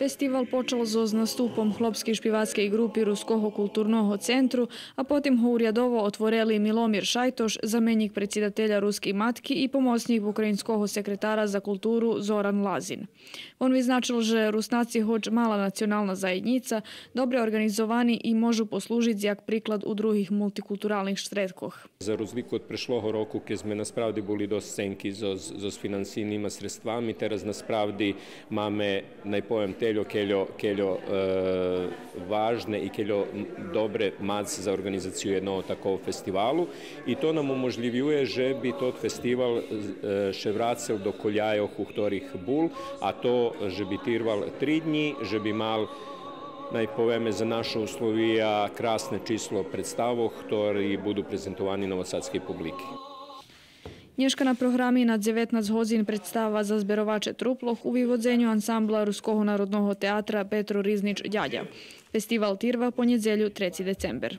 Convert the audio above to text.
Festival počal z nastupom Chlopskej špivatskej grupy Ruského kulturného centru, a potom ho urjadovo otvorili Milomir Šajtoš, zamenik predsjedatelja Ruske matki i pomocnik ukrajinskog sekretara za kulturu Zoran Lazin. On vyznačil, že Rusnaci hoć mala nacionalna zajednica, dobre organizovani i možu poslužiti jak приклад у других мультикультуральних штретках. За розліку від прийшлого року, коли ми насправді були досить ценкі з фінансійними средствами, зараз насправді маємо найпоjem keljo važne i keljo dobre mac za organizaciju jednog takvog festivalu i to nam umožljivuje, že bi tot festival še vracel do koljajo u ktorih bul, a to že bi tirval 3 dni, že bi mal najpoveme za naše uslovija krasne číslo predstavov, ktorí budú prezentovani novosadskej publiki. Dneška na programi na 19 hodin predstava za zberovače truploh u vyvodzenju ansambla Ruskog narodnog teatra Petro Riznič Djadja. Festival tirva po nedjelju 3. december.